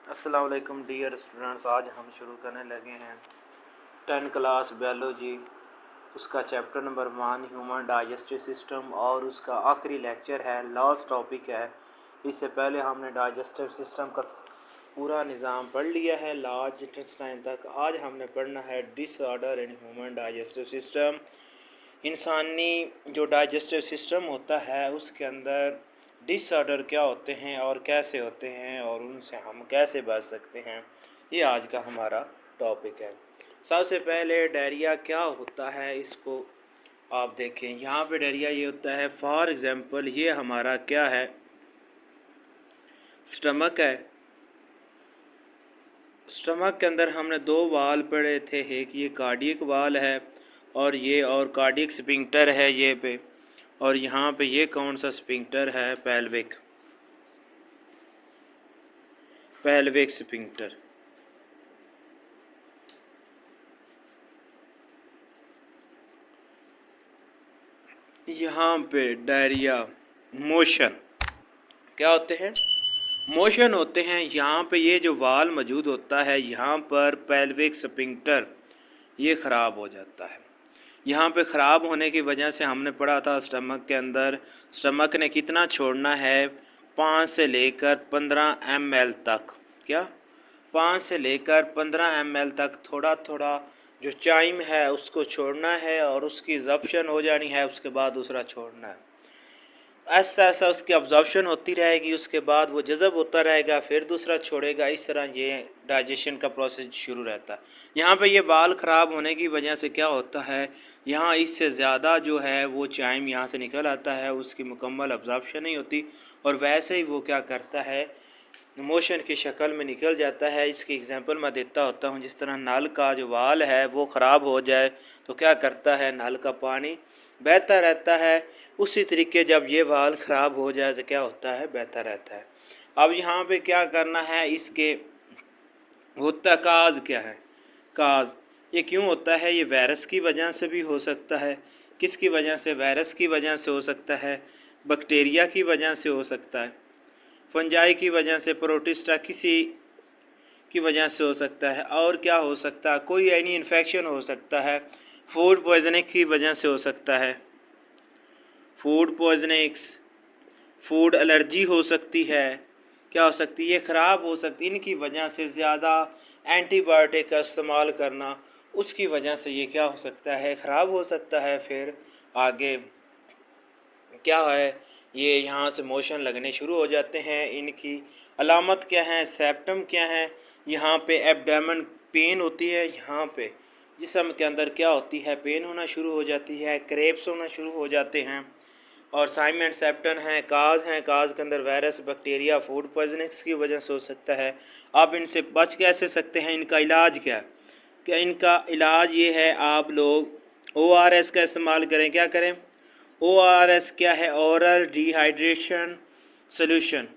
अस्सलाम वालेकुम dear students. आज हम शुरू करने लगे हैं 10 क्लास बायोलॉजी, उसका chapter number 1 human digestive system, और उसका आखिरी लेक्चर है, लास्ट टॉपिक है। इससे पहले हमने डाइजेस्टिव सिस्टम का पूरा निज़ाम पढ़ लिया है लार्ज इंटेस्टाइन तक। आज हमने पढ़ना है disorder in human digestive system. इंसानी जो डाइजेस्टिव सिस्टम होता है उसके अंदर डिसऑर्डर क्या होते हैं और कैसे होते हैं और उनसे हम कैसे बच सकते हैं, ये आज का हमारा टॉपिक है। सबसे पहले डायरिया क्या होता है इसको आप देखें। यहाँ पे डायरिया ये होता है, फॉर एग्जांपल ये हमारा क्या है, स्टमक है। स्टमक के अंदर हमने दो वाल पढ़े थे, एक ये कार्डियक वाल है और कार्डियक स्फिंक्टर है ये पे, और यहाँ पे ये कौन सा स्फिंक्टर है, पेल्विक स्फिंक्टर। यहाँ पे डायरिया मोशन क्या होते हैं, मोशन होते हैं। यहाँ पे ये जो वाल मौजूद होता है यहाँ पर पेल्विक स्फिंक्टर ये ख़राब हो जाता है। यहाँ पे ख़राब होने की वजह से हमने पढ़ा था स्टमक के अंदर, स्टमक ने कितना छोड़ना है, 5 से लेकर 15 ml तक। क्या 5 से लेकर 15 ml तक थोड़ा थोड़ा जो चाइम है उसको छोड़ना है और उसकी एब्जॉर्प्शन हो जानी है, उसके बाद दूसरा छोड़ना है। ऐसा ऐसा उसकी अब्जॉर्प्शन होती रहेगी, उसके बाद वो जज़ब होता रहेगा, फिर दूसरा छोड़ेगा। इस तरह ये डाइजेशन का प्रोसेस शुरू रहता है। यहाँ पे ये बाल ख़राब होने की वजह से क्या होता है, यहाँ इससे ज़्यादा जो है वो चाइम यहाँ से निकल आता है, उसकी मुकम्मल अब्जॉर्प्शन नहीं होती और वैसे ही वो क्या करता है, मोशन की शक्ल में निकल जाता है। इसकी एग्जांपल मैं देता होता हूँ, जिस तरह नल का जो वाल है वो ख़राब हो जाए तो क्या करता है, नल का पानी बहता रहता है। उसी तरीके जब ये वाल ख़राब हो जाए तो क्या होता है, बहता रहता है। अब यहाँ पे क्या करना है, इसके होता काज क्या है, काज ये क्यों होता है, ये वायरस की वजह से भी हो सकता है। किसकी वजह से, वायरस की वजह से हो सकता है, बैक्टीरिया की वजह से हो सकता है, फंजाई की वजह से, प्रोटिस्टा किसी की वजह से हो सकता है, और क्या हो सकता है, कोई एनी इन्फेक्शन हो सकता है, फूड पॉइजनिंग की वजह से हो सकता है, फूड पॉइजनिंग्स, फूड एलर्जी हो सकती है, क्या हो सकती है, ये ख़राब हो सकती है। इनकी वजह से ज़्यादा एंटीबायोटिक का इस्तेमाल करना, उसकी वजह से ये क्या हो सकता है, ख़राब हो सकता है। फिर आगे क्या है, ये यहाँ से मोशन लगने शुरू हो जाते हैं। इनकी अलामत क्या है, सेप्टम क्या है, यहाँ पे एब्डामन पेन होती है, यहाँ पे जिस्म के अंदर क्या होती है, पेन होना शुरू हो जाती है, क्रेप्स होना शुरू हो जाते हैं। और साइम एंड सेप्टन हैं, काज हैं, काज के अंदर वायरस, बैक्टीरिया, फूड पॉइजनिंग्स की वजह से हो सकता है। आप इनसे बच कैसे सकते हैं, इनका इलाज क्या है, क्या इनका इलाज ये है, आप लोग ORS का इस्तेमाल करें। क्या करें, ORS क्या है, ओरल डिहाइड्रेशन सोल्यूशन।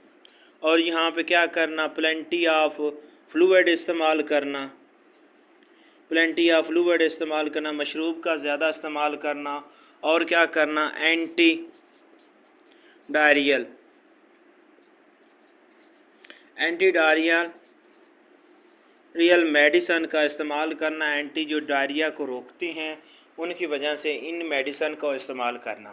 और यहाँ पे क्या करना, प्लेंटी ऑफ फ्लूइड इस्तेमाल करना, प्लेंटी ऑफ फ्लूइड इस्तेमाल करना, मशरूब का ज़्यादा इस्तेमाल करना, और क्या करना, एंटी डायरियल रियल मेडिसन का इस्तेमाल करना। एंटी जो डायरिया को रोकती हैं उनकी वजह से इन मेडिसन का इस्तेमाल करना।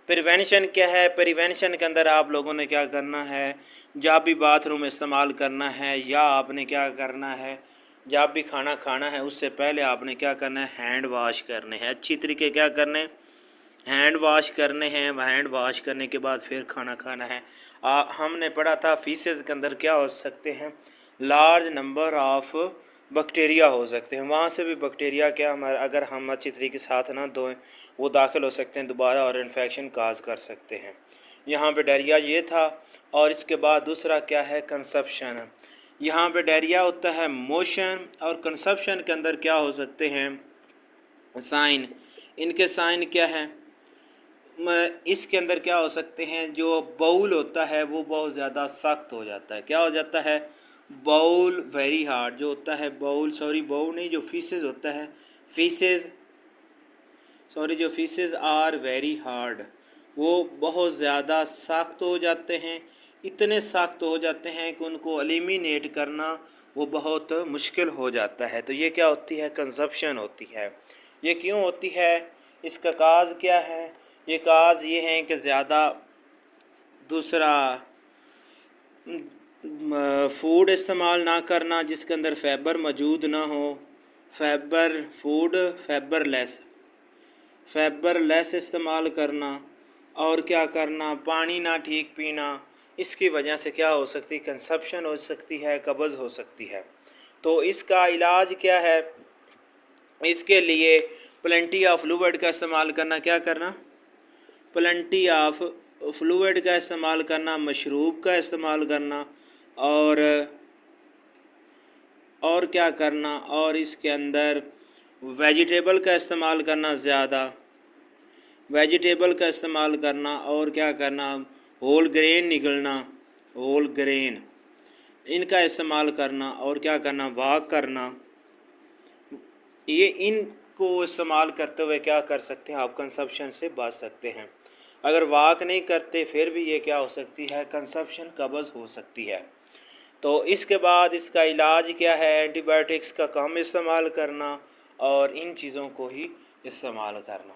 प्रिवेंशन क्या है, प्रिवेंशन के अंदर आप लोगों ने क्या करना है, जब भी बाथरूम इस्तेमाल करना है या आपने क्या करना है, जब भी खाना खाना है उससे पहले आपने क्या करना है, हैंड वाश करने हैं अच्छी तरीके। क्या करने, हैंड वाश करने हैं। हैंड वाश करने के बाद फिर खाना खाना है। हमने पढ़ा था फीसेस के अंदर क्या हो सकते हैं, लार्ज नंबर ऑफ बैक्टीरिया हो सकते हैं। वहाँ से भी बैक्टीरिया क्या हमारे, अगर हम अच्छी तरीके से हाथ ना धोएं वो दाखिल हो सकते हैं दोबारा और इन्फेक्शन काज कर सकते हैं। यहाँ पे डायरिया ये था। और इसके बाद दूसरा क्या है, कंसप्शन। यहाँ पे डायरिया होता है मोशन, और कंसप्शन के अंदर क्या हो सकते हैं, साइन। इनके साइन क्या है, इसके अंदर क्या हो सकते हैं, जो बाउल होता है वो बहुत ज़्यादा सख्त हो जाता है। क्या हो जाता है, बाउल वेरी हार्ड जो होता है, बाउल नहीं, जो फीसेस होता है, जो फीसेस आर वेरी हार्ड, वो बहुत ज़्यादा सख्त हो जाते हैं। इतने सख्त हो जाते हैं कि उनको एलिमिनेट करना वो बहुत मुश्किल हो जाता है। तो ये क्या होती है, कंजप्शन होती है। ये क्यों होती है, इसका काज क्या है? ये काज ये है कि ज़्यादा दूसरा फूड इस्तेमाल ना करना जिसके अंदर फाइबर मौजूद ना हो, फाइबर फूड फाइबर लेस इस्तेमाल करना, और क्या करना, पानी ना ठीक पीना। इसकी वजह से क्या हो सकती है, कंसप्शन हो सकती है, कब्ज़ हो सकती है। तो इसका इलाज क्या है? इसके लिए प्लेंटी ऑफ फ्लूइड का इस्तेमाल करना। क्या करना? प्लेंटी ऑफ फ्लूइड का इस्तेमाल करना, मशरूब का इस्तेमाल करना, और क्या करना, और इसके अंदर वेजिटेबल का इस्तेमाल करना, ज़्यादा वेजिटेबल का इस्तेमाल करना, और क्या करना, होल ग्रेन निकलना, होल ग्रेन इनका इस्तेमाल करना, और क्या करना, वॉक करना। ये इनको इस्तेमाल करते हुए क्या कर सकते हैं आप, कंसप्शन से बच सकते हैं। अगर वॉक नहीं करते फिर भी ये क्या हो सकती है, कंसप्शन कब्ज़ हो सकती है। तो इसके बाद इसका इलाज क्या है, एंटीबायोटिक्स का कम इस्तेमाल करना और इन चीज़ों को ही इस्तेमाल करना।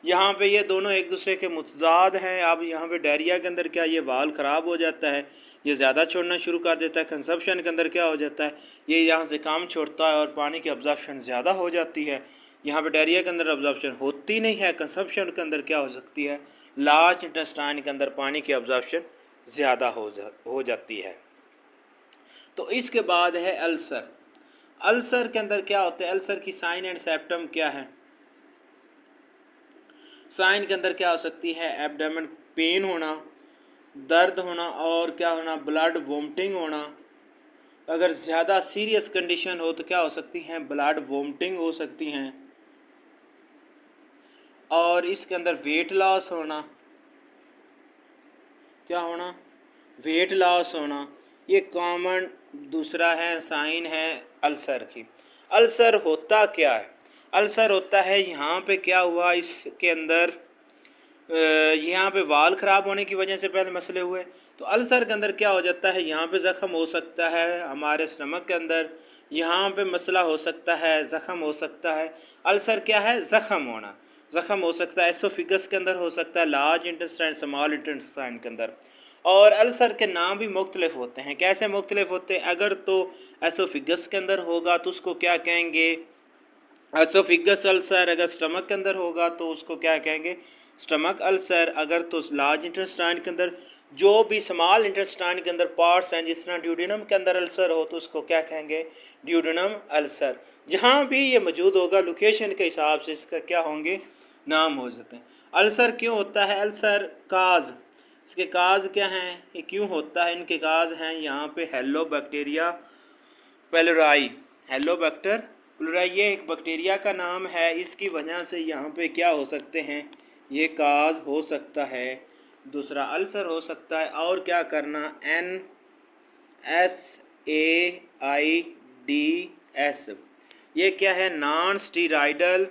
यहाँ पे ये दोनों एक दूसरे के मुतज़ाद हैं। अब यहाँ पे डायरिया के अंदर क्या, ये वाल ख़राब हो जाता है, ये ज़्यादा छोड़ना शुरू कर देता है। कंसप्शन के अंदर क्या हो जाता है, ये यहाँ से कम छोड़ता है और पानी की अब्जॉर्प्शन ज़्यादा हो जाती है। यहाँ पे डायरिया के अंदर अब्जॉर्प्शन होती नहीं है, कंसप्शन के अंदर क्या हो सकती है, लार्ज इंटेस्टाइन के अंदर पानी की अब्जॉर्प्शन ज़्यादा हो जाती है। तो इसके बाद है अल्सर। अल्सर के अंदर क्या होता है, अल्सर की साइन एंड सिम्टम क्या है? साइन के अंदर क्या हो सकती है, एब्डोमेन पेन होना, दर्द होना, और क्या होना, ब्लड वोमिटिंग होना। अगर ज़्यादा सीरियस कंडीशन हो तो क्या हो सकती हैं, ब्लड वोमिटिंग हो सकती हैं। और इसके अंदर वेट लॉस होना, क्या होना, वेट लॉस होना। ये कॉमन दूसरा है, साइन है अल्सर की। अल्सर होता क्या है? अल्सर होता है, यहाँ पे क्या हुआ, इसके अंदर यहाँ पे वाल ख़राब होने की वजह से पहले मसले हुए। तो अल्सर के अंदर क्या हो जाता है, यहाँ पे ज़ख़म हो सकता है, हमारे स्टमक के अंदर यहाँ पे मसला हो सकता है, ज़ख़म हो सकता है। अल्सर क्या है, ज़ख़म होना, ज़ख़म हो सकता है। एसोफिगस के अंदर हो सकता है, लार्ज इंटेस्टाइन, स्मॉल इंटेस्टाइन के अंदर। और अल्सर के नाम भी मुख्तलिफ होते हैं। कैसे मुख्तलिफ होते हैं? अगर तो एसोफिगस के अंदर होगा तो उसको क्या कहेंगे, एसोफिगस अल्सर। अगर स्टमक के अंदर होगा तो उसको क्या कहेंगे, स्टमक अल्सर। अगर तो लार्ज इंटेस्टाइन के अंदर, जो भी स्मॉल इंटेस्टाइन के अंदर पार्ट्स हैं, जिस तरह ड्यूडेनम के अंदर अल्सर हो तो उसको क्या कहेंगे, ड्यूडेनम अल्सर। जहाँ भी ये मौजूद होगा लोकेशन के हिसाब से इसका क्या होंगे, नाम हो जाते हैं। अल्सर क्यों होता है, अल्सर काज, इसके काज क्या हैं, ये क्यों होता है? इनके काज हैं यहाँ पे हेलोबैक्टीरिया पेलोराई। हेलोबैक्टर पेलोराई ये एक बैक्टीरिया का नाम है। इसकी वजह से यहाँ पे क्या हो सकते हैं, ये काज हो सकता है, दूसरा अल्सर हो सकता है। और क्या करना, NSAIDs, ये क्या है, नॉन स्टीराइडल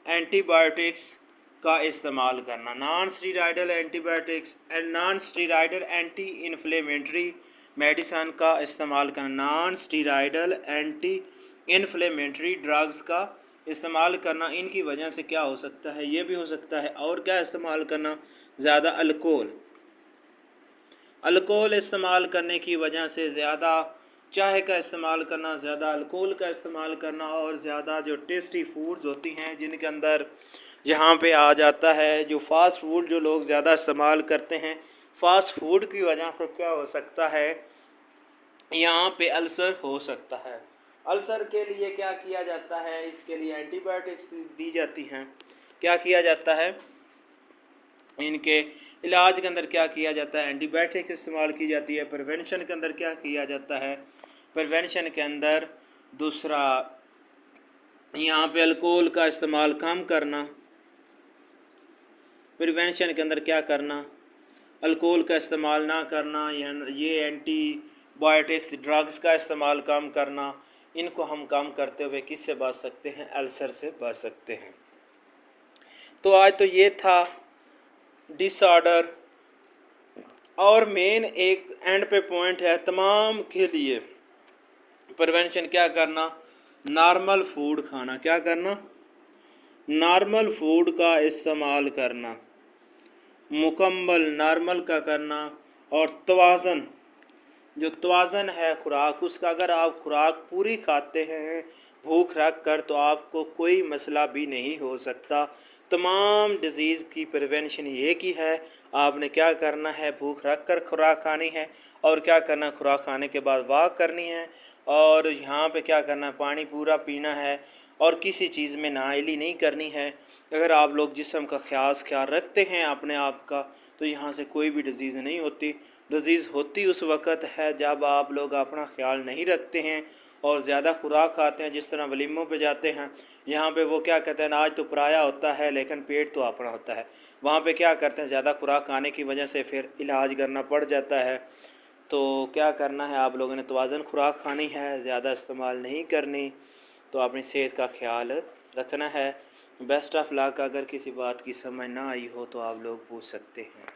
एंटीबायोटिक्स का इस्तेमाल करना। Non steroidal antibiotics and non steroidal anti inflammatory medicine का इस्तेमाल करना। Non steroidal anti inflammatory drugs का इस्तेमाल करना। इनकी वजह से क्या हो सकता है, ये भी हो सकता है। और क्या इस्तेमाल करना, ज़्यादा अल्कोहल इस्तेमाल करने की वजह से, ज़्यादा चाय का इस्तेमाल करना, ज़्यादा अल्कोहल का इस्तेमाल करना, और ज़्यादा जो टेस्टी फूड्स होती हैं जिनके अंदर यहाँ पे आ जाता है, जो फास्ट फूड जो लोग ज़्यादा इस्तेमाल करते हैं, फास्ट फूड की वजह से क्या हो सकता है, यहाँ पे अल्सर हो सकता है। अल्सर के लिए क्या किया जाता है, इसके लिए एंटीबायोटिक्स दी जाती हैं। क्या किया जाता है, इनके इलाज के अंदर क्या किया जाता है, एंटीबायोटिक इस्तेमाल की जाती है। प्रिवेंशन के अंदर क्या किया जाता है, प्रिवेंशन के अंदर दूसरा यहाँ पे अल्कोहल का इस्तेमाल कम करना। प्रिवेंशन के अंदर क्या करना, अल्कोहल का इस्तेमाल ना करना, ये एंटीबायोटिक्स ड्रग्स का इस्तेमाल कम करना। इनको हम कम करते हुए किससे बच सकते हैं, अल्सर से बच सकते हैं। तो आज तो ये था डिसऑर्डर और मेन एक एंड पे पॉइंट है तमाम के लिए प्रिवेंशन क्या करना, नॉर्मल फूड खाना। क्या करना, नॉर्मल फूड का इस्तेमाल करना, मुकम्मल नॉर्मल का करना। और तवाज़न, जो तवाज़न है खुराक उसका, अगर आप खुराक पूरी खाते हैं भूख रख कर तो आपको कोई मसला भी नहीं हो सकता। तमाम डिज़ीज़ की प्रिवेंशन ये की है, आपने क्या करना है, भूख रख कर खुराक खानी है और क्या करना, खुराक खाने के बाद वॉक करनी है और यहाँ पे क्या करना है, पानी पूरा पीना है और किसी चीज़ में नाइली नहीं करनी है। अगर आप लोग जिस्म का ख्याल रखते हैं अपने आप का तो यहाँ से कोई भी डिज़ीज़ नहीं होती। डिज़ीज़ होती उस वक़्त है जब आप लोग अपना ख्याल नहीं रखते हैं और ज़्यादा खुराक खाते हैं। जिस तरह वलीमों पे जाते हैं, यहाँ पे वो क्या कहते हैं, आज तो पराया होता है लेकिन पेट तो अपना होता है। वहाँ पे क्या करते हैं, ज़्यादा खुराक खाने की वजह से फिर इलाज करना पड़ जाता है। तो क्या करना है, आप लोगों ने तवाज़न खुराक खानी है, ज़्यादा इस्तेमाल नहीं करनी, तो अपनी सेहत का ख्याल रखना है। Best of luck. अगर किसी बात की समझ ना आई हो तो आप लोग पूछ सकते हैं।